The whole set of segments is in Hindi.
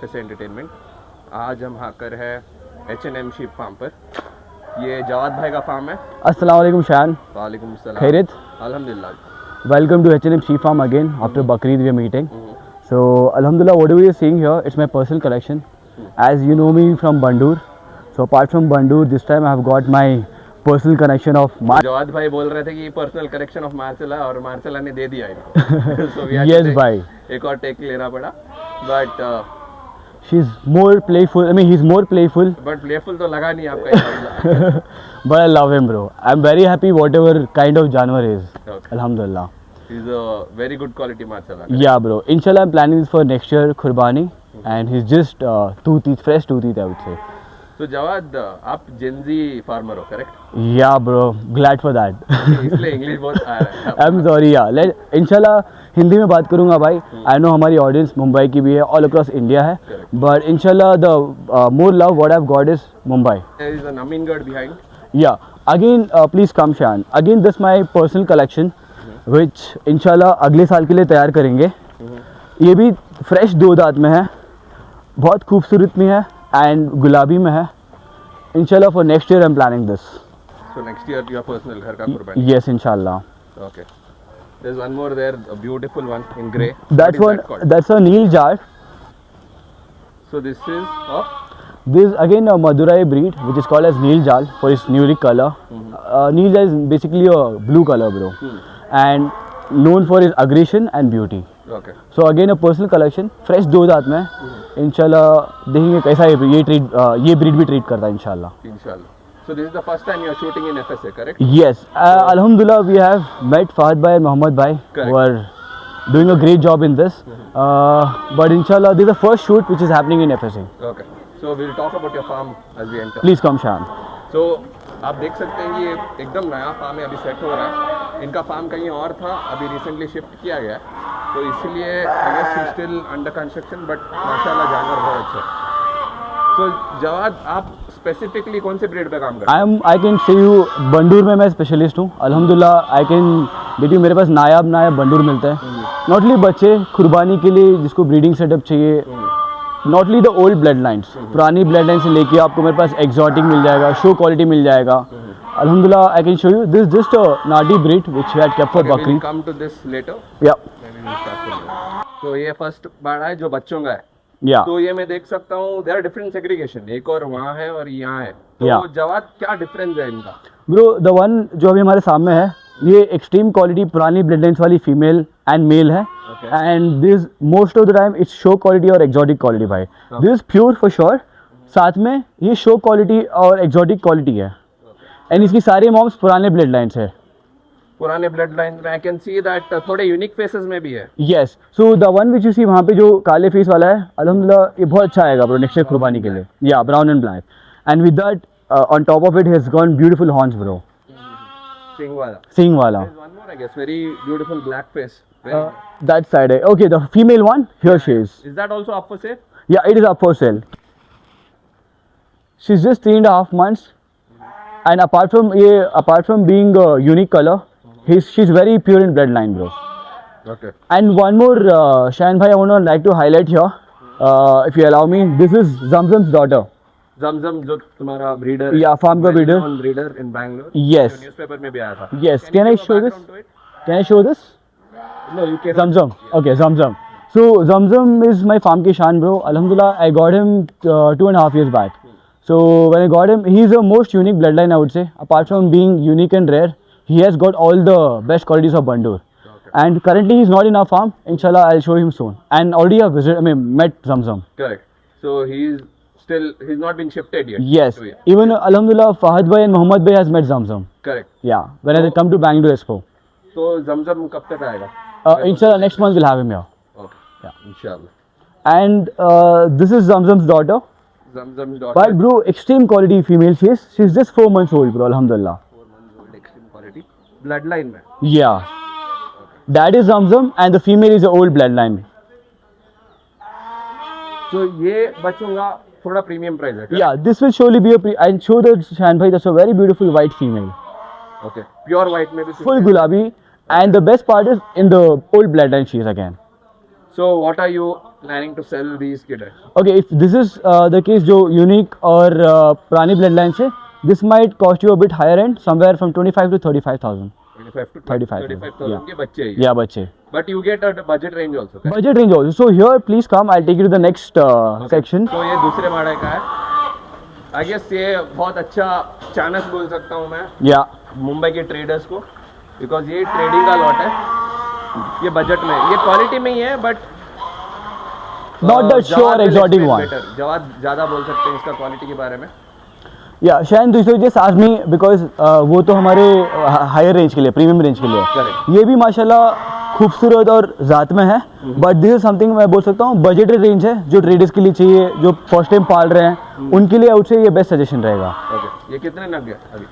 FSA entertainment. आज हम हाकर है H&M शीप फार्म पर। ये जवाद भाई का फार्म है। अस्सलाम वालेकुम शान। वालेकुम सलाम। खैरियत? अल्हम्दुलिल्लाह। Welcome to H&M Sheep Farm again after Bakrid we are meeting. So Alhamdulillah, whatever you are seeing here, it's my personal collection. As you know me from Bandur, so apart from Bandur, this time I have got my personal collection of Jawad भाई बोल रहे थे कि पर्सनल कलेक्शन ऑफ मार्सेला, और मार्सेला ने दे दिया इनको। So we had to Yes take- भाई, एक और टेक लेना पड़ा, but she's more playful. I mean, he's more playful, playful तो लगा नहीं आपका ये। but I love him, bro. I'm very happy whatever kind of जानवर is. Okay. Alhamdulillah. He's a very good quality Marcela. Yeah, bro. Inshallah, I'm planning this for next year, Qurbani, and he's just two teeth, fresh two teeth, I would say. तो जवाद, आप जेनजी फार्मर हो, correct? Yeah, bro. Glad for that. इसलिए इंग्लिश बहुत आ रहा है। I'm sorry, yeah. Let इंशाल्लाह हिंदी में बात करूँगा भाई. I know हमारी ऑडियंस मुंबई की भी है, all across India है. Correct. But इंशाल्लाह the more love what I've got is Mumbai. There is an Amingarh behind. Yeah. Again, please come Shan. Again, this my personal collection, which इंशाल्लाह अगले साल के लिए तैयार करेंगे. ये भी फ्रेश दो दांत में है, बहुत खूबसूरत में है एंड गुलाबी में है. इंशाल्लाह for next year I'm planning this. So next year your personal घर का कुर्बानी। Yes, इंशाल्लाह. Okay. There's one more there, a beautiful one in grey. That's What one. is that called? That's a Neel jar. So this is of This is again a Madurai breed, which is called as Neel Jal for its unique color. Neel Jal is basically a blue color, bro, and known for its aggression and beauty. okay. So again a personal collection, fresh दो दांत में. इंशाल्लाह देखेंगे कैसा ये breed भी treat करता है इंशाल्लाह. Inshallah. So this is the first time you are shooting in FSA, correct? Yes, Alhamdulillah, we have met Fahad bhai and Mohammad bhai, Correct. who are doing a great job in this. But inshallah, this is the first shoot which is happening in FSA. Okay. So we'll talk about your farm as we enter. Please come, Shan. So आप देख सकते हैं कि ये एकदम नया फार्म है, अभी सेट हो रहा है। इनका फार्म कहीं और था, अभी रिसेंटली शिफ्ट किया गया है, तो इसीलिए I guess still under construction, but माशाल्लाह जानवर बहुत अच्छा है। सो जवाद, आप स्पेसिफिकली कौन से ब्रीड पे काम करते हैं? I can say you बंडूर में मैं स्पेशलिस्ट हूँ. अल्हम्दुलिल्लाह I can get you, मेरे पास नायाब बंडूर मिलते हैं. नॉटली बच्चे कुर्बानी के लिए जिसको ब्रीडिंग सेटअप चाहिए, नॉटली द ओल्ड ब्लड लाइन्स, पुरानी ब्लड लाइन से लेके आपको मेरे पास एग्जॉटिक मिल जाएगा, शो क्वालिटी मिल जाएगा. अल्हम्दुलिल्लाह I can show you this just a नाटी breed which we had kept for Okay, बकरी. we'll come to this later. या तो ये फर्स्ट बाड़ा है जो बच्चों का है. या तो ये मैं देख सकता हूँ देयर आर डिफरेंट सेग्रीगेशन, एक और वहाँ है और यहाँ है. तो Yeah. जवाद, क्या डिफरेंस है इनका? ब्रो, द वन जो अभी हमारे सामने है, ये एक्सट्रीम क्वालिटी पुरानी ब्लड लाइन्स वाली फीमेल एंड मेल है. Okay. And this most of the time it's show quality और एक्सोटिक क्वालिटी भाई. This is pure for sure. साथ में ये शो क्वालिटी और एक्सोटिक क्वालिटी है. एंड इसकी सारी मॉम्स पुराने ब्लड लाइन्स है. पुराने ब्लड लाइन में आई कैन सी दैट थोड़े यूनिक फेसेस में भी है. Yes, so the one which you see वहाँ पे जो काले फेस वाला है, अल्हम्दुलिल्लाह ये बहुत अच्छा आएगा ब्रो नेक्स्ट ईयर कुर्बानी के लिए. या brown and black, and with that on top of it has gone beautiful horns bro. सिंग वाला. सिंग वाला. There's one more, I guess, very beautiful black face. That side है. Okay, the female one here she is. Is that also up for sale? Yeah, it is up for sale. She's just 3.5 months, and apart from being a unique color, she's very pure in bloodline, bro. Okay. And one more, Shayan bhai, I would like to highlight here, if you allow me. This is Zamzam's daughter. Zamzam जो तुम्हारा breeder. Yeah, farm का breeder. Well-known breeder in Bangalore. Yes. जो newspaper में भी आया था. Yes. Can Can I you give a show this? background to it? Can I show this? No, you can. Zamzam. Okay, Zamzam. So Zamzam is my farm ki shan, bro. Alhamdulillah, I got him 2.5 years back. So when I got him, he's a most unique bloodline, I would say. Apart from being unique and rare, he has got all the best qualities of Bandur. Okay. And currently he's not in our farm. Inshallah, I'll show him soon. And already I've met Zamzam. Correct. So he's not been shifted yet. Yes. to here. Even Alhamdulillah, Fahad bhai and Mohammad bhai has met Zamzam. Correct. Yeah. When I come to Bangalore Expo. तो Zamzam कब तक आएगा? Inshallah, next month we'll have him here. Okay. Yeah. Inshallah. And this is Zamzam's daughter. Zamzam's daughter. But bro, extreme quality female she is. She's just 4 months old, bro. Alhamdulillah. 4 months old, extreme quality. Bloodline में. Yeah. That is Zamzam, and the female is the old bloodline. So ये बच्चों का थोड़ा प्रीमियम प्राइस है. Yeah, this will surely be I'll show the Shan bhai. That's a very beautiful white female. Okay. Pure white में भी. Full gulabi, and the best part is in the old bloodline she is again. So what are you planning to sell these kids? Okay, if this is the case जो यूनिक और पुरानी ब्लड लाइन से, this might cost you a bit higher end, somewhere from 25 to 35,000. 25 to 35,000. 35,000 Yeah. के बच्चे हैं ये. Yeah, बच्चे. But you get a budget range also. correct? Budget range also. So here, please come. I'll take you to the next section. तो ये दूसरे माड़े का है. I guess ये बहुत अच्छा चांस बोल सकता हूँ मैं Yeah. मुंबई के ट्रेडर्स को, बिकॉज ये ट्रेडिंग का लॉट है. ये बजट में, ये क्वालिटी में ही है, but Not the sure exotic one. जवाब ज़्यादा बोल सकते हैं इसका क्वालिटी के बारे में. Yeah, Shayan, तो इसलिए just ask me because वो तो हमारे हायर रेंज के लिए, प्रीमियम रेंज के लिए है. Correct. ये भी माशाल्लाह खूबसूरत और ज़ात में है, बट दिस इज समथिंग मैं बोल सकता हूँ बजटेड रेंज है, जो ट्रेडर्स के लिए चाहिए, जो फर्स्ट टाइम पाल रहे हैं, उनके लिए आउट से ये बेस्ट सजेशन रहेगा. ओके, ये कितने नग है अभी?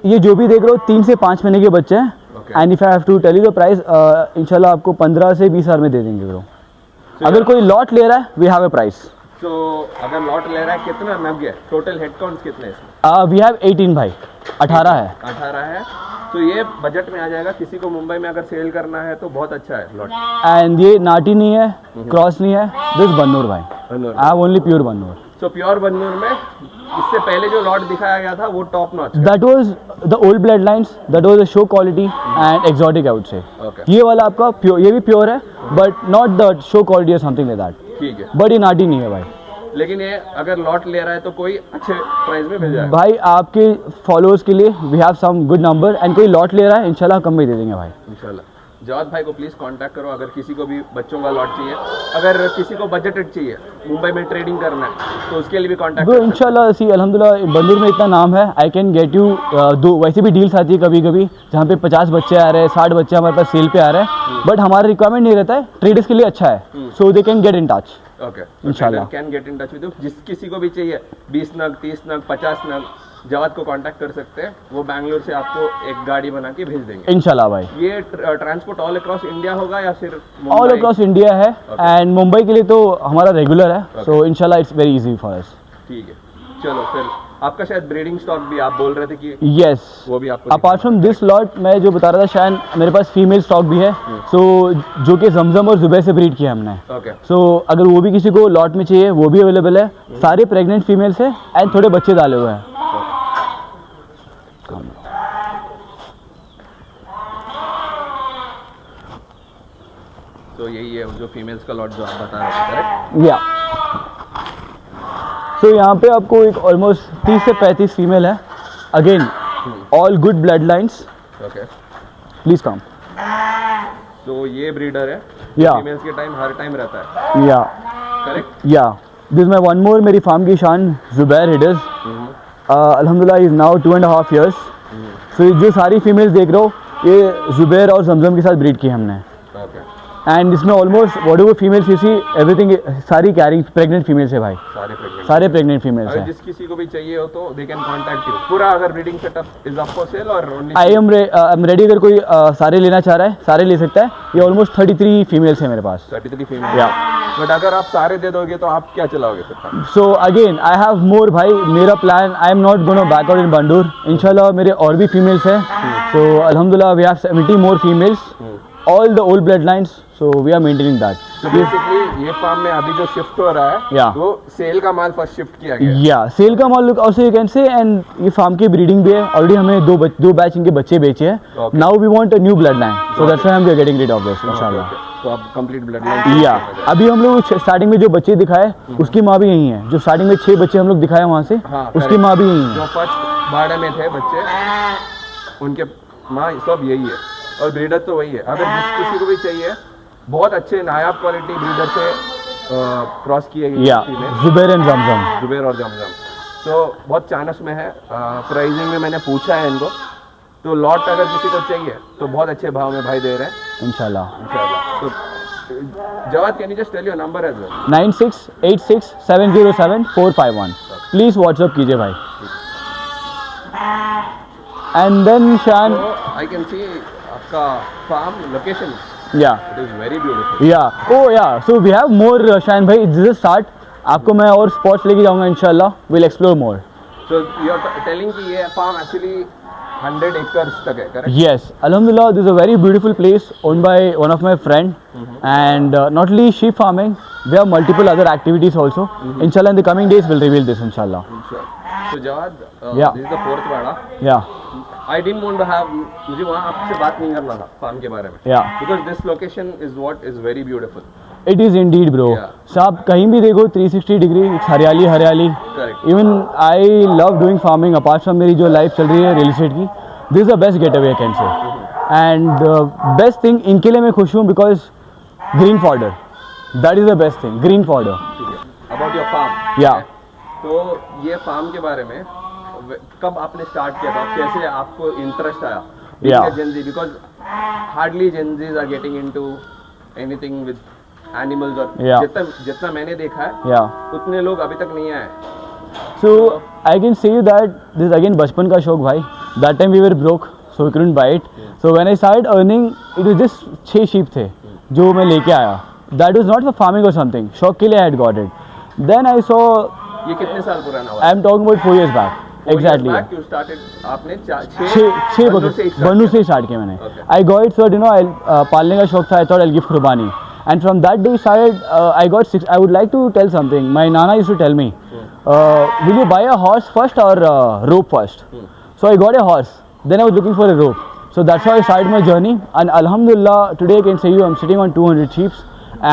ये जो भी देख रहे हो 3 से 5 महीने के बच्चे हैं. Okay. And if I have to tell you the price, इंशाल्लाह आपको 15 से 20 हज़ार में दे देंगे ब्रो. अगर कोई लॉट ले रहा है, वी हैव अ प्राइस. तो अगर लॉट ले रहा है, कितना नग है? टोटल हेड काउंट कितने हैं इसमें? वी हैव 18 भाई, 18 है. 18 है. तो ये बजट में आ जाएगा. किसी को मुंबई में अगर सेल करना है तो बहुत अच्छा है लॉट. एंड ये नाटी नहीं है, क्रॉस नहीं है, दिस बन्नूर भाई. I have only pure Bannur. So pure Bannur में इससे पहले जो लॉट दिखाया गया था वो top notch. That was the old blood lines, that was the show quality and exotic I would से. ओके, ये वाला आपका प्योर, ये भी प्योर है, but not the show quality और समथिंग लाइक दैट. ठीक है. बट ये नाटी नहीं है भाई. लेकिन ये अगर लॉट ले रहा है तो कोई अच्छे प्राइस में मिल जाएगा. भाई आपके फॉलोअर्स के लिए we have some good number, and कोई लॉट ले रहा है इंशाल्लाह कम में दे देंगे भाई. इंशाल्लाह. जवाद भाई को प्लीज़ कांटेक्ट करो अगर किसी को भी बच्चों का लॉट चाहिए. अगर किसी को बजटेड चाहिए, मुंबई में ट्रेडिंग करना है, तो उसके लिए भी कांटेक्ट ब्रो इंशाल्लाह. सी अल्हम्दुलिल्लाह बंदूर में इतना नाम है, आई कैन गेट यू दो. वैसे भी डील्स आती है कभी कभी जहाँ पे 50 बच्चे आ रहे हैं, 60 बच्चे हमारे पास सेल पे आ रहे हैं, बट हमारा रिक्वायरमेंट नहीं रहता है. ट्रेडर्स के लिए अच्छा है, so they can get in touch. Okay, इंशाल्लाह. Can get in touch with you. जिस किसी को भी चाहिए 20 नग, 30 नग, 50 नग, जवाद को कांटेक्ट कर सकते हैं. वो बैंगलोर से आपको एक गाड़ी बना के भेज देंगे इंशाल्लाह भाई. ये ट्रांसपोर्ट ऑल अक्रॉस इंडिया होगा या सिर्फ ऑल अक्रॉस इंडिया है, एंड मुंबई के लिए तो हमारा रेगुलर है, सो इंशाल्लाह it's very easy for us. ठीक है. चलो फिर आपका शायद ब्रीडिंग स्टॉक भी आप बोल रहे थे कि यस, वो भी आपको अपार्ट फ्रॉम दिस लॉट मैं जो बता रहा था शायद मेरे पास फीमेल स्टॉक भी है, सो जो कि जमजम और जुबैर से ब्रीड किया हमने. ओके. सो अगर वो भी किसी को लॉट में चाहिए वो भी अवेलेबल है. सारे प्रेग्नेंट फीमेल्स है एंड थोड़े बच्चे डाले हुए हैं. तो यही है जो फीमेल्स का लॉट जो आप बता रहे थे, करेक्ट? या सो यहाँ पे आपको एक ऑलमोस्ट 30 से 35 फीमेल है. Again all good blood lines. Okay. Please come. तो ये ब्रीडर है. या फीमेल्स के टाइम हर टाइम रहता है, या करेक्ट? या दिस माई वन मोर मेरी फार्म की शान जुबैर हिडज. अल्हम्दुलिल्लाह इज नाउ 2.5 years. सो जो सारी फीमेल्स देख रहे हो ये जुबैर और जमजम के साथ ब्रीड की हमने. ओके. एंड इसमें almost what ever females you see everything सारी कैरिंग प्रेग्नेंट फीमेल्स है भाई. सारे प्रेग्नेंट फीमेल्स अगर हैं. जिस किसी को भी चाहिए हो तो दे कैन कांटेक्ट यू. पूरा अगर breeding setup is up for sale और ओनली आई एम रेडी. अगर कोई सारे लेना चाह रहा है सारे ले सकता है. ये ऑलमोस्ट 33 फीमेल्स है मेरे पास. 33 फीमेल. या बट अगर आप सारे दे दोगे तो आप क्या चलाओगे फिर? So again I have more भाई. मेरा plan I am not gonna back out in Bandur. इंशाल्लाह मेरे और भी फीमेल्स हैं. सो अल्हम्दुलिल्लाह we have 70 more females, all the old blood lines, so we are maintaining that. तो बेसिकली ये फार्म में अभी जो शिफ्ट हो रहा है Yeah. वो सेल का माल फर्स्ट शिफ्ट किया गया है. या सेल का माल also you can say. And ये फार्म की ब्रीडिंग भी है. ऑलरेडी हमने दो बैच इनके बच्चे बेचे हैं. Okay. Now we want a new blood line, so that's why we are getting rid of this इंशाल्लाह. तो आप कंप्लीट ब्लड लाइन. या अभी हम लोग स्टार्टिंग में जो बच्चे दिखाए उसकी माँ भी यही है. जो स्टार्टिंग में 6 बच्चे हम लोग दिखाए वहाँ से, हाँ, उसकी correct. माँ भी यही है. जो फर्स्ट बाड़े में थे बच्चे उनके माँ सब यही है और ब्रीडर तो वही है. अगर जिस किसी को भी चाहिए बहुत अच्छे नायाब क्वालिटी ब्रीडर से क्रॉस किए गए या जुबैर एंड जमजम. जुबैर और जमजम. तो बहुत चानस में है. प्राइसिंग में मैंने पूछा है इनको, तो लॉट अगर किसी को चाहिए तो बहुत अच्छे भाव में भाई दे रहे हैं इंशाल्लाह. तो Jawad, can you just tell your number as well? 9686707451. Please WhatsApp कीजिए भाई. And then Shaan I can see आपका farm location. Yeah it is very beautiful. Yeah oh yeah so we have more Shaan भाई. This is start. आपको मैं और स्पॉट्स लेके जाऊंगा इंशाल्लाह. Will explore more. So you are telling कि ये फार्म एक्चुअली 100 एकर्स तक है, correct? Yes, Alhamdulillah, this is a very beautiful place owned by one of my friend, and not only sheep farming, we have multiple other activities also. Inshallah, in the coming days, we'll reveal this. Inshallah. तो Jawad, Yeah. this is the fourth Vadra. Yeah, I didn't want to have, मुझे वहाँ आपसे बात नहीं करना था फार्म के बारे में. yeah. Because this location is what is very beautiful. It is indeed, bro. Yeah. So आप कहीं भी देखो 360 डिग्री हरियाली हरियाली. Correct. Even I love doing farming. Apart from मेरी जो लाइफ चल रही है रियल एस्टेट की, this is the best getaway I can say. And best thing इनके लिए मैं खुश हूँ because green fodder. That is the best thing. Green fodder. ठीक है. About your farm. Yeah. तो ये फार्म के बारे में कब आपने स्टार्ट किया था, कैसे आपको इंटरेस्ट आया? Yeah. Gen Z, because hardly Gen Zs are getting into anything with animals, और Yeah. जितना मैंने देखा है Yeah. उतने लोग अभी तक नहीं आए. So I can say you that this is again बचपन का शौक भाई. That time we were broke, so we couldn't buy it. So when I started earning, it was just 6 sheep थे जो मैं लेके आया. That was not for farming or something. शौक के लिए I had got it. Then I saw. ये कितने साल पुराना हुआ? I am talking about 4 years back. Exactly. You started, आपने छः बन्नू से स्टार्ट किया मैंने. Okay. I got it, so you know, पालने का शौक था. I thought I'll give कुर्बानी. And from that day started, I got 6. I would like to tell something. My nana used to tell me, will you buy a horse first or rope first? So I got a horse. Then I was looking for a rope. So that's how I started my journey. And Alhamdulillah, today I can say you, I'm sitting on 200 sheep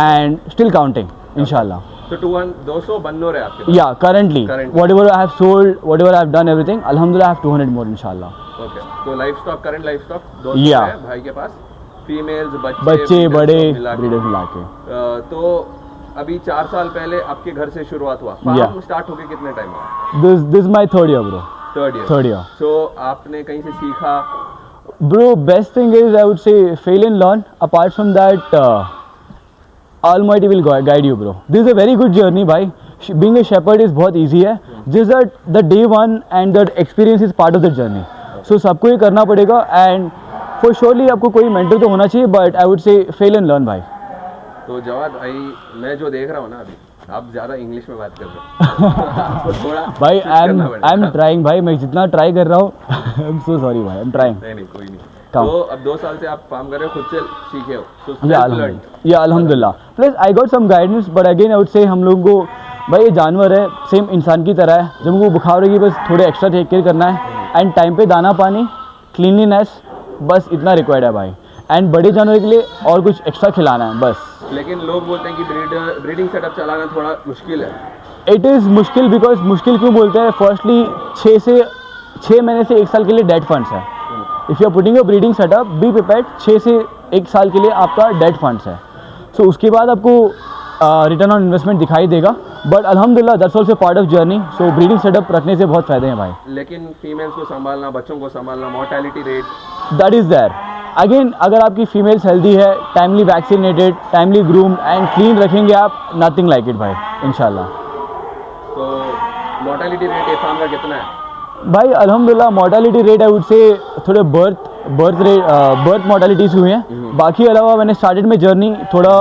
and still counting, inshallah. तो 200 बन्नोर है आपके पास? Yeah, currently. Whatever I have sold, whatever I have done, everything. Alhamdulillah, I have 200 more, inshallah. Okay. तो life stock, current life stock 200 Yeah. है भाई के पास. फीमेल्स, बच्चे breeders बड़े सब मिला के. ब्रीडर्स मिला के. तो अभी 4 साल पहले आपके घर से शुरुआत हुआ. Yeah. फार्म स्टार्ट होके कितने टाइम हुआ? This is my third year, bro. Third year. year. सो आपने कहीं से सीखा? Bro, best thing is I would say fail and learn. Apart from that, Almighty will guide you, bro. This is a very good journey, bhai. Being a shepherd is बहुत easy है. Just that the day one and the experience is part of the journey. So सबको ये करना पड़ेगा, and for surely आपको कोई mentor तो होना चाहिए, but I would say fail and learn, भाई. तो जवाद भाई, मैं जो देख रहा हूँ ना अभी, आप ज़्यादा इंग्लिश में बात कर रहे हो. आपको थोड़ा भाई switch करना आई पड़ेगा. एम ट्राइंग भाई. मैं जितना ट्राई कर रहा हूँ आई एम सो सॉरी भाई. I am trying. नहीं कोई नहीं. Come. तो अब 2 साल से आप फार्म कर रहे हो, खुद से सीखे हो. So yeah self-learned. अल्हम्दुलिल्लाह. Plus I got some guidance, but again I would say हम लोगों को भाई ये जानवर है, सेम इंसान की तरह है. जब उनको बुखार होगी बस थोड़े एक्स्ट्रा टेक केयर करना है, एंड टाइम पे दाना पानी, क्लीनलीनेस, बस इतना रिक्वायर्ड है भाई. एंड बड़े जानवर के लिए और कुछ एक्स्ट्रा खिलाना है बस. लेकिन लोग बोलते हैं कि ब्रीडिंग सेटअप चलाना थोड़ा मुश्किल है. इट इज़ मुश्किल. बिकॉज मुश्किल क्यों बोलते हैं? फर्स्टली 6 महीने से 1 साल के लिए डेड फंड्स है. If you are putting a breeding setup, be prepared. 6 से 1 साल के लिए आपका डेड फंड्स है. सो उसके बाद आपको रिटर्न ऑन इन्वेस्टमेंट दिखाई देगा. बट अल्हम्दुलिल्लाह that's also part of journey. So breeding setup रखने से बहुत फ़ायदे हैं भाई. लेकिन फीमेल्स को संभालना, बच्चों को संभालना, mortality rate, that is there. Again अगर आपकी फीमेल्स हेल्दी है, timely vaccinated, timely groomed and clean रखेंगे आप, नथिंग लाइक इट भाई, इंशाल्लाह. तो मोर्टेलिटी रेट ये फार्म का कितना है? भाई अल्हम्दुलिल्लाह मोर्टेलिटी रेट आई वुड से थोड़े बर्थ मोर्टेलिटीज़ हुई हैं. बाकी अलावा मैंने स्टार्टेड में जर्नी थोड़ा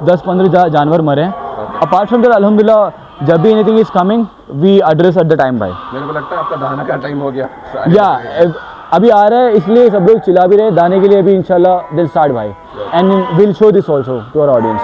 10-15 जानवर मरे हैं. अपार्ट फ्रॉम दैट अल्हम्दुलिल्लाह जब भी anything is coming we address at the time भाई. मेरे को लगता है आपका दाना का टाइम हो गया. या अभी आ रहा है, इसलिए सब लोग चिल्ला भी रहे हैं दाने के लिए. अभी इंशाल्लाह दिल स्टार्ट भाई, and will show this also to our audience.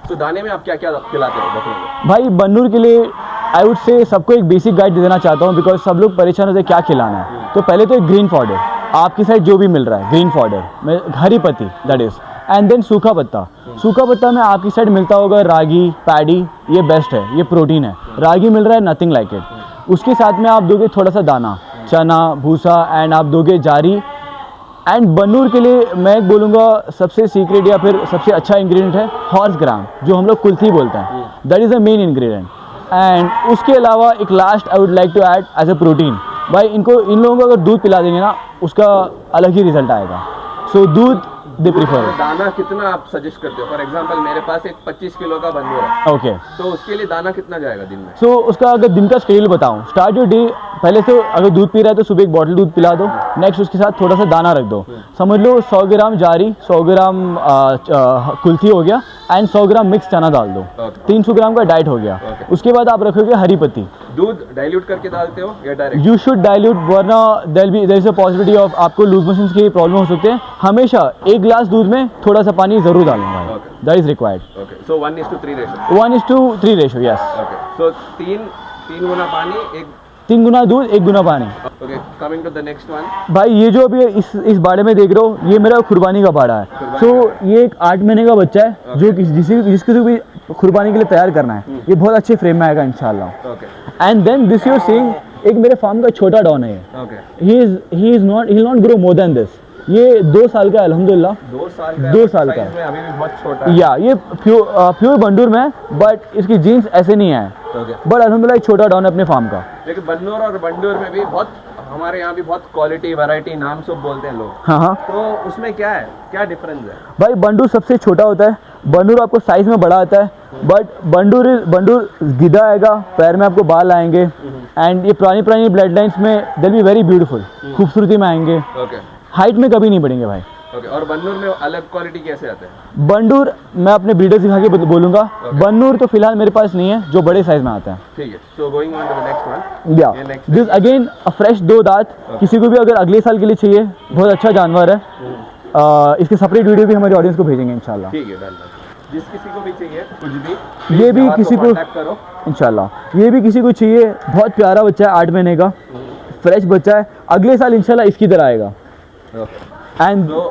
तो दाने में आप क्या क्या खिलाते हो बकरों को? भाई बन्नूर के लिए आई वुड से सबको एक बेसिक गाइड दे देना चाहता हूँ, बिकॉज सब लोग परेशान होते हैं क्या खिलाना है. तो पहले तो एक ग्रीन फॉडर, आपकी साइड जो भी मिल रहा है ग्रीन फॉडर में, हरी पत्ती दैट इज, एंड देन सूखा पत्ता. सूखा पत्ता में आपकी साइड मिलता होगा रागी, पैडी, ये बेस्ट है, ये प्रोटीन है. रागी मिल रहा है, नथिंग लाइक इट. उसके साथ में आप दोगे थोड़ा सा दाना, चना भूसा, एंड आप दोगे जारी. एंड बन्नूर के लिए मैं बोलूँगा सबसे सीक्रेट या फिर सबसे अच्छा इंग्रेडिएंट है हॉर्स ग्राम, जो हम लोग कुल्थी बोलते हैं. That is the main ingredient. And उसके अलावा एक last I would like to add as a protein. भाई इन लोगों को अगर दूध पिला देंगे ना, उसका अलग ही रिजल्ट आएगा. सो दूध दे प्रीफर. दाना कितना आप सजेस्ट करते हो? फॉर एग्जांपल मेरे पास एक 25 किलो का बन्नूर है. ओके. तो उसके लिए दाना कितना जाएगा दिन में? सो उसका अगर दिन का स्केड्यूल बताऊं, स्टार्ट योर डे. पहले से अगर दूध पी रहा है तो सुबह एक बॉटल दूध पिला दो. नेक्स्ट उसके साथ थोड़ा सा दाना रख दो. समझ लो 100 ग्राम जारी, 100 ग्राम कुल्थी हो गया, एंड 100 ग्राम मिक्स चना डाल दो, Okay. 300 ग्राम का डाइट हो गया। Okay. उसके बाद आप रखोगे हरी पत्ती। दूध डाइल्यूट करके डालते हो या डायरेक्ट? यू शुड डाइल्यूट, वरना there is a possibility of आपको लूज मोशन की प्रॉब्लम हो सकते हैं। हमेशा 1 गिलास दूध में थोड़ा सा पानी जरूर डालना है, Okay. That is required. Okay, so 1:3 ratio. 1:3 ratio, yes. Okay, so 3 गुना पानी, 3 गुना दूध 1 गुना पानी। Okay, coming to the next one. भाई ये जो अभी इस बाड़े में देख रहे हो, ये मेरा कुर्बानी का बाड़ा है। सो ये एक 8 महीने का बच्चा है जो जिसको भी कुर्बानी के लिए तैयार करना है। ये बहुत अच्छे फ्रेम में आएगा इंशाल्लाह। Okay, and then this you are seeing, एक मेरे फार्म का छोटा डॉन है। Okay, he will not grow more than this. ये 2 साल का है अल्हम्दुलिल्लाह। 2 साल का? 2 साल का साइज में अभी भी बहुत छोटा है। या ये प्योर बंडूर में है, बट इसकी जीन्स ऐसे नहीं है। ओके, बट अल्हम्दुलिल्लाह एक छोटा डॉन है अपने फार्म का। लेकिन बन्नूर और बंडूर में भी बहुत, हमारे यहाँ भी बहुत क्वालिटी वैरायटी नाम सब बोलते हैं लोग, हाँ हाँ तो उसमें क्या है, क्या डिफरेंस है? भाई, बंडूर सबसे छोटा होता है। बंडूर आपको साइज में बड़ा आता है, बट बंडूर गिद्दा आएगा, पैर में आपको बाल आएंगे, एंड ये पुरानी ब्लड लाइन्स में दिल बी वेरी ब्यूटीफुल, खूबसूरती में आएंगे, ओके, हाइट में कभी नहीं बढ़ेंगे भाई। ओके, और बन्नूर में अलग क्वालिटी कैसे आते हैं? बंडूर मैं अपने ब्रीडर दिखा के बोलूँगा। बन्नूर तो फिलहाल मेरे पास नहीं है, जो बड़े साइज में आता है। ठीक है, so going on to the next one. Yeah ये next दिस अगेन फ्रेश 2 दांत। किसी को भी अगर अगले साल के लिए चाहिए, बहुत अच्छा जानवर है। इसके सेपरेट वीडियो भी हमारे ऑडियंस को भेजेंगे इंशाल्लाह। ठीक है, डन। जिस किसी को भी चाहिए कुछ भी, ये भी जवाब किसी को कांटेक्ट करो इंशाल्लाह, ये भी किसी को चाहिए। बहुत प्यारा बच्चा है, 8 महीने का फ्रेश बच्चा है। अगले साल इंशाल्लाह इसकी तरह आएगा। एंड तो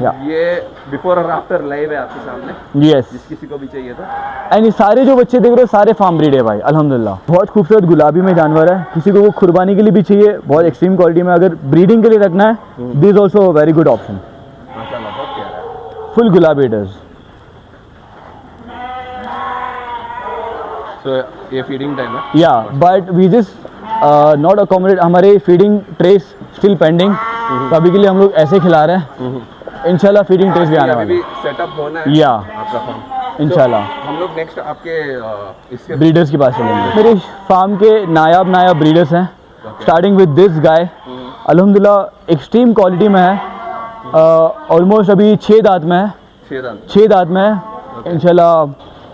या ये बिफोर और आफ्टर लाइव है आपके सामने, यस, जिस किसी को भी चाहिए तो। एंड ये सारे जो बच्चे देख रहे हो सारे फार्म ब्रीड है भाई अल्हम्दुलिल्लाह। बहुत खूबसूरत गुलाबी में जानवर है। किसी को वो कुर्बानी के लिए भी चाहिए, बहुत एक्सट्रीम क्वालिटी में अगर ब्रीडिंग के लिए रखना है, this is also very good option. माशाल्लाह, बहुत प्यारा है। फुल गुलाबी इट इज। तो ये फीडिंग टाइम है? Yeah but we just not accommodate, हमारे फीडिंग ट्रेस स्टिल पेंडिंग। तो अभी के लिए हम लोग ऐसे खिला रहे हैं, इंशाल्लाह फीडिंग ट्रेस भी आने अभी वाला भी है। सेटअप होना है या आपका फार्म इंशाल्लाह हम लोग नेक्स्ट आपके इसके ब्रीडर्स के पास चलेंगे। मेरे फार्म के नायाब ब्रीडर्स हैं, स्टार्टिंग विद दिस गाय। अल्हम्दुलिल्लाह एक्सट्रीम क्वालिटी में है। ऑलमोस्ट अभी 6 दांत में है। 6 दांत में है इंशाल्लाह।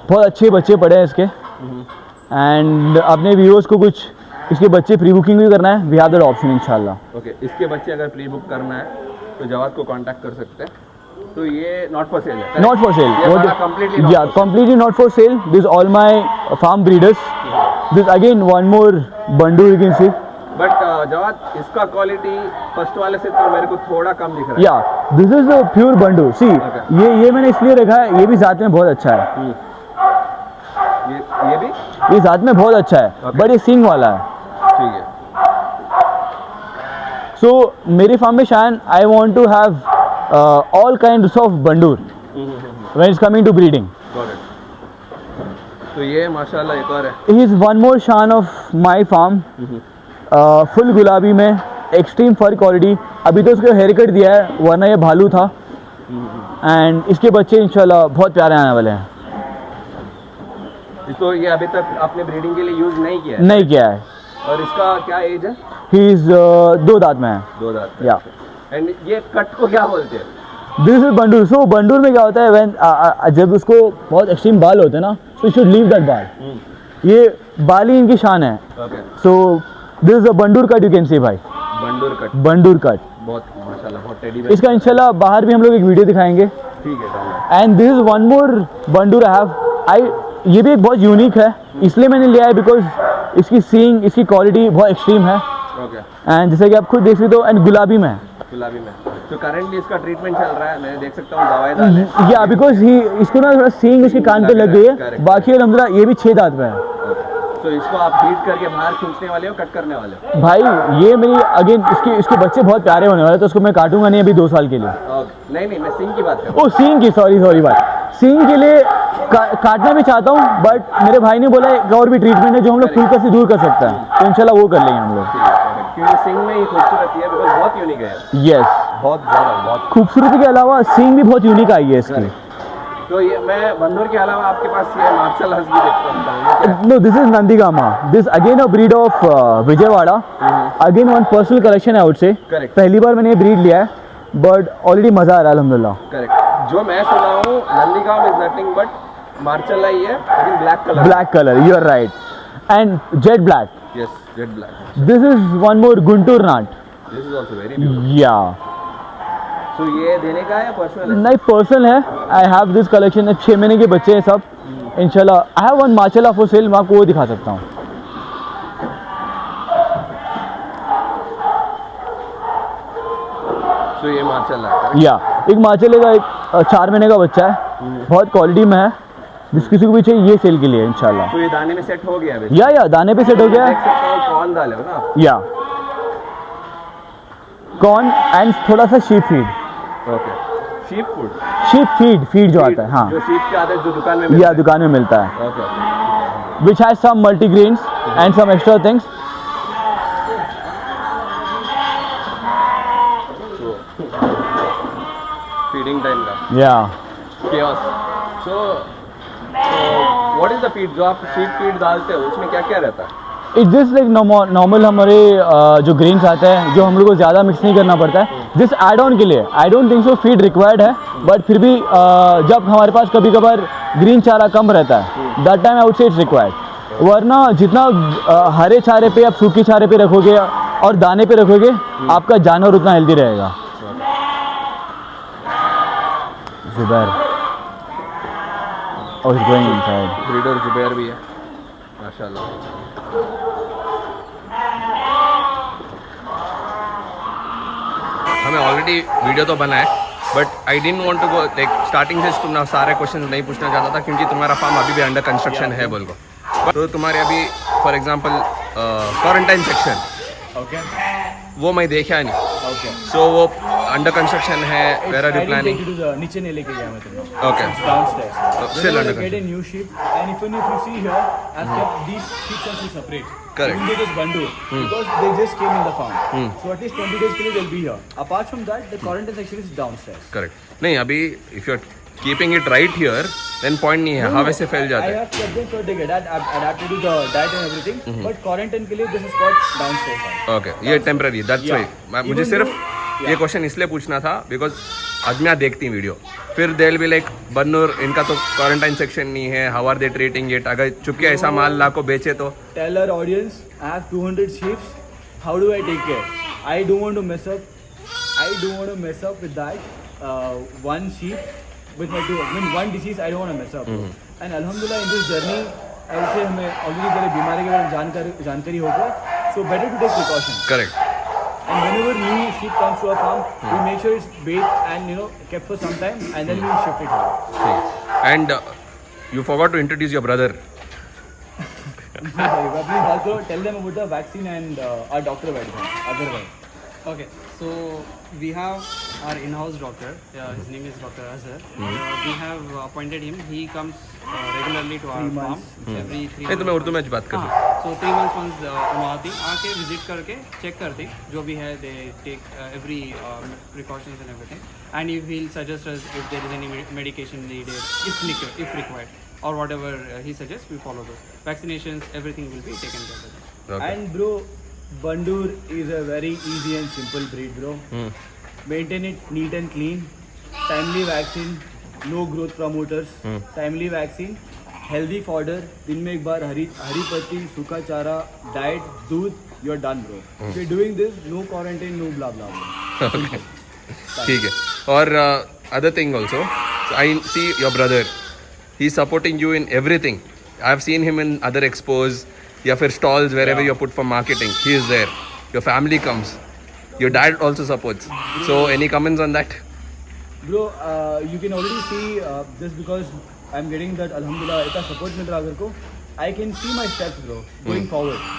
बहुत अच्छे बच्चे पड़े हैं इसके। एंड अपने व्यूअर्स को कुछ इसके बच्चे प्री बुकिंग भी करना है, वी हैव दैट ऑप्शन इंशाल्लाह। ओके, इसके बच्चे अगर प्री बुक करना है तो जवाद को कांटेक्ट कर सकते हैं। तो ये नॉट फॉर सेल है? Not for sale, completely yeah completely not for sale. This all my farm breeders. This again one more बंडू you can see. But Jawad, इसका क्वालिटी फर्स्ट वाले से तो मेरे को थोड़ा कम दिख रहा है। Yeah this is a pure बंडू। See Okay. ये मैंने इसलिए रखा है, ये भी जात में बहुत अच्छा है। ये भी ये जात में बहुत अच्छा है, Okay. बट ये सींग वाला है। ठीक है। सो मेरे फार्म में शायद I want to have all kinds of Bandur when it's coming to breeding. Got it. तो ये माशाल्लाह एक और है। ही इज वन मोर शान ऑफ माय फार्म। फुल गुलाबी में एक्सट्रीम फर क्वालिटी। अभी तो उसको हेयर कट दिया है, वरना ये भालू था। एंड इसके बच्चे इंशाल्लाह बहुत प्यारे आने वाले हैं। तो ये अभी तक आपने ब्रीडिंग के लिए यूज नहीं किया है? नहीं किया है। और इसका क्या एज है? ही इज 2 दांत में है। 2 दांत। या एंड ये कट को क्या बोलते हैं? This is बंडूर। सो बंडूर में क्या होता है, व्हेन जब उसको बहुत एक्सट्रीम बाल होते हैं ना, तो शुड लीव दैट बाल। ये बाल ही इनकी शान है। Okay, so this is a Bandur cut, you can see भाई, बंडूर कट। बंडूर कट। बहुत माशाल्लाह, बहुत टेडी बेयर। इसका इंशाल्लाह बाहर भी हम लोग एक वीडियो दिखाएंगे। ठीक है, डन है। And this is one more Bandur I have. ये भी एक बहुत यूनिक है, इसलिए मैंने लिया है बिकॉज इसकी सींग, इसकी क्वालिटी बहुत एक्सट्रीम है। ओके, एंड जैसे कि आप खुद देख सकते हो, एंड गुलाबी में है। गुलाबी में। तो करंटली इसका ट्रीटमेंट चल रहा है, मैं देख सकता हूँ दवाई डाल है। या बिकॉज ही इसको ना थोड़ा सींग उसके कान पे लग गई है। Correct. बाकी अल्हम्दुलिल्लाह ये भी 6 दांत में है। तो इसको आप हीट करके बाहर खींचने वाले हो, कट करने वाले हो? भाई ये मेरी अगेन इसके बच्चे बहुत प्यारे होने वाले, तो उसको मैं काटूंगा नहीं अभी 2 साल के लिए। नहीं, मैं सिंग की बात कर रहा हूँ। ओ सींग की, सॉरी बात। सींग के लिए काटना भी चाहता हूँ, बट मेरे भाई ने बोला एक और भी ट्रीटमेंट है जो हम लोग खुलकर से दूर कर सकते हैं, तो इंशाल्लाह वो कर लेंगे हम लोग। क्योंकि सिंग में ही खूबसूरती है, बिकॉज बहुत यूनिक है। यस, बहुत ज़्यादा, बहुत। खूबसूरती के अलावा सींग भी बहुत यूनिक आई है इसकी। तो ये मैं बंदूर के अलावा आपके पास ये मार्शल हंस भी देखता हूँ। No, this is Nandigama. This again a breed of Vijayawada. Again one personal collection I would say. Correct. पहली बार मैंने ये ब्रीड लिया है, बट ऑलरेडी मज़ा आ रहा है अल्हम्दुलिल्लाह। करेक्ट। जो मैं सुना हूँ नंदीगांव इज नथिंग बट मार्चला ही है लेकिन black colour. Black color, you are right. And jet black. Yes jet black. This is one more Guntur nut. This is also very beautiful. Yeah. सो ये देने का है या पर्सनल है? नहीं पर्सनल है. I have this collection. 6 महीने के बच्चे हैं सब. इंशाल्लाह. I have one martial law for sale. मैं आपको वो दिखा सकता हूँ. सो ये मार्शल है. या एक मार्शले का एक 4 महीने का बच्चा है. बहुत क्वालिटी में है. जिस किसी को भी चाहिए ये सेल के लिए इंशाल्लाह. तो ये दाने में सेट हो गया है. या दाने पे सेट हो गया देख है. सकता हूँ कौन डाले हो ना. या कॉर्न एंड थोड़ा सा sheep feed. Okay. Sheep food. Sheep feed जो आता है. हाँ जो शीप के आते हैं जो दुकान में या मिलता है. दुकान में मिलता है. Okay. Which has some multigrains and some extra things. Feeding time का. Yeah chaos. So what is the feed जो आप शीप फीड डालते हो उसमें क्या क्या रहता है? इट जस्ट लाइक नॉर्मल हमारे जो ग्रेन्स आते हैं जो हम लोग को ज़्यादा मिक्स नहीं करना पड़ता है. जिस एड ऑन के लिए I don't think so feed required है. बट फिर भी जब हमारे पास कभी कभार ग्रीन चारा कम रहता है दैट टाइम आई वुड से इट्स रिक्वायर्ड. वरना जितना हरे चारे पे आप सूखे चारे पे रखोगे और दाने पे रखोगे आपका जानवर उतना हेल्दी रहेगा. जुबैर और गोइंग इनसाइड. ब्रीडर जुबैर भी है माशाल्लाह. हमें ऑलरेडी वीडियो तो बना है but I didn't want to go like starting से तुम सारे क्वेश्चन नहीं पूछना चाहता था क्योंकि तुम्हारा फार्म अभी भी अंडर कंस्ट्रक्शन है बोल को. तो तुम्हारे अभी for example quarantine section Okay. वो मैं देखा नहीं. Okay. सो वो अंडर कंस्ट्रक्शन है. Where are you planning? नीचे नहीं लेके गया मैं तुम्हें. Okay. Downstairs. Still Whenever under I get a new sheep, and even if you see here, I've kept these sheep also separate. Correct. Even though this Bandur, because they just came in the farm. So at least 20 days के लिए they'll be here. Apart from that, the quarantine section is downstairs. Correct. नहीं अभी if you are keeping it right here then point नहीं है. हवा से फैल जाता I है. have kept them so they get adapted to the diet and everything. But quarantine के लिए this is spot downstairs. है. ओके. ये टेम्पररी दैट्स Yeah. वाई. मुझे Even सिर्फ though- ये क्वेश्चन इसलिए पूछना था बिकॉज आदमियाँ देखती वीडियो फिर देल भी लाइक बन्नूर इनका तो क्वारंटाइन सेक्शन नहीं है. How are they treating it? अगर चुपके ऐसा माल ला को बेचे तो Tell our audience, I have 200 sheep. How do I take care? I don't want to mess up. I don't want to mess up with that. One sheep with my two. I mean, one disease. I don't want to mess up. And Alhamdulillah, in this journey, I would say हमें already जरा बीमारी के बारे में जानकारी हो गया. So better to take precaution. Correct. And whenever new sheep comes to our farm, we make sure it's bait and kept for some time, and then we shift it here. And you forgot to introduce your brother. Sorry, but please also tell them about the vaccine and our doctor otherwise. Okay, so we have our in-house doctor. His name is Dr. Azhar. We have appointed him. He comes regularly to our 3 farm months. every 3 नहीं तो मैं months. उर्दू में बात कर हाँ, so 3 months once आती आके विजिट करके चेक करती जो भी है. They take every precautions and everything, and he will suggest us if there is any medication needed if required or whatever he suggests. We follow those vaccinations. Everything will be taken care of. Okay. And bro, Bandur is a very easy and simple breed, bro. Maintain it neat and clean. Timely vaccine, no growth promoters. Timely vaccine, healthy fodder. दिन में एक बार हरी पत्ती, सूखा चारा, diet, दूध. You're done, bro. If you're doing this, no quarantine, no blah blah. blah. Okay. ठीक है. और other thing also, I see your brother. He's supporting you in everything. I've seen him in other expos, या फिर stalls wherever you put for marketing. He is there. Your family comes. Your dad also supports. So any comments on that? Bro, you can already see just because I'm getting that alhamdulillah इतना support मिल रहा है अगर को, I can see my steps, bro, going forward.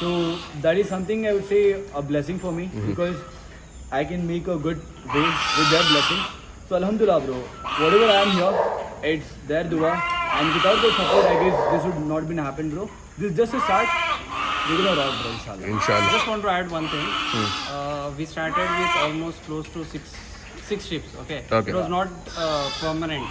So that is something I would say a blessing for me because I can make a good way with their blessings. So alhamdulillah, bro, whatever I am here, it's their dua, and without their support, I guess this would not been happen, bro. This is just a start. We're gonna rock, bro, inshallah. Inshallah. Just want to add one thing. We started with almost close to six ships. Okay. Okay. It was not permanent.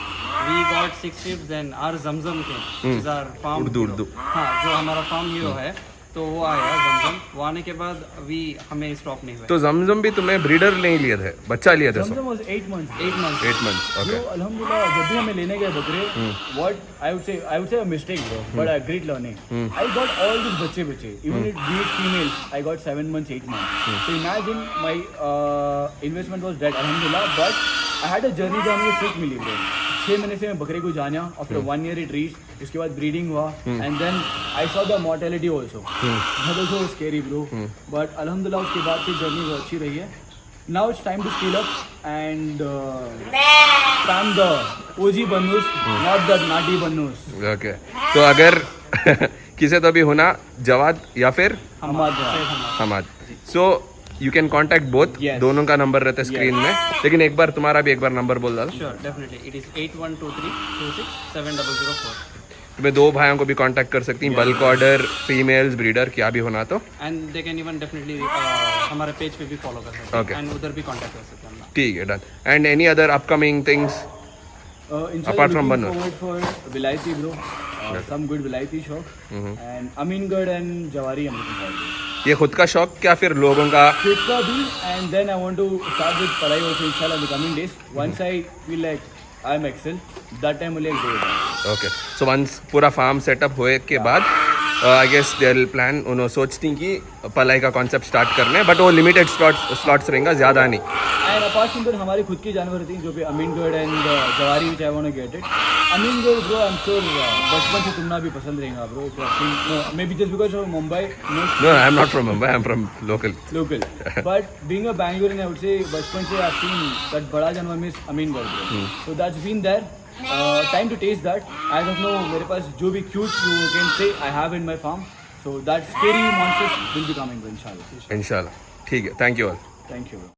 We got 6 ships. Then our Zamzam came, which is our farm Urdu. hero. हाँ, जो हमारा farm hero है. तो वो आया जमजम, वो आने के बाद अभी हमें स्टॉप नहीं हुआ। तो जमजम भी तुम्हें ब्रीडर नहीं लिए थे, बच्चा लिए थे सब? Zamzam was 8 months. 8 months। 8 months, Bro, okay. Alhamdulillah, जब भी हमें लेने गए बकरे, what I would say a mistake, bro, but a great learning. I got all these बच्चे, even it be it females, I got 7 months, 8 months. So imagine my investment was dead, Alhamdulillah, but I had a journey जहाँ मुझे सीख मिली, bro. 6 महीने से मैं बकरे को जाना, after 1 year it reached, उसके बाद ब्रीडिंग हुआ, and then I saw the mortality also. That also was scary, bro. But Alhamdulillah उसके बाद की जर्नी बहुत अच्छी रही है. Now it's time to scale up and pram the OG Bannus, not the naughty Bannus. Okay. तो अगर किसे तो भी होना जवाद या फिर Hammad, so you can contact both, Yes. दोनों का नंबर रहता है स्क्रीन में, लेकिन एक बार तुम्हारा भी एक बार नंबर बोल डालो। Sure, definitely. It is 8123267004. तुम्हें दो भाइयों को भी कांटेक्ट कर सकती हैं, बल्क ऑर्डर, फीमेल्स, ब्रीडर, क्या भी होना तो। And they can even definitely हमारे पेज पे भी फॉलो कर सकते Okay. हैं and उधर भी कांटेक्ट कर सकते हैं हम। ठीक है, done. And any other upcoming things Inshallah, Apart from looking Bannus. forward for Vilayati, bro. Some good Vilayati shop. And Amingarh and Jawari I'm looking forward to. ये खुद का शौक क्या फिर लोगों का? Fit ka bhi, and then I want to start with padhai also inshallah in the coming days. Once I feel like I'm excel, that time only I'll do it. Okay, so once पूरा फार्म सेटअप होए के बाद I guess they will plan, उन्होंने सोचती कि पलाई का कॉन्सेप्ट स्टार्ट करने, बट वो लिमिटेड स्लॉट्स रहेंगे, ज़्यादा नहीं। And apart from that, हमारी खुद की जानवर थी जो भी Amingarh and Jawari which I want to get it. Amingarh bro, I'm sure बचपन से तुमना भी पसंद रहेगा bro. If you have seen, no, maybe just because of Mumbai, no, no, I am not from Mumbai, I am from local. local. But being a Bangalorean, I would say बचपन से I've seen that बड़ा जानवर means Amingarh bro. So that's been there. Time to taste that. As of now, मेरे पास जो भी cute you can say I have in my farm. So that scary monsters will be coming inshallah. इंशाल्लाह, ठीक है, thank you all. Thank you bro.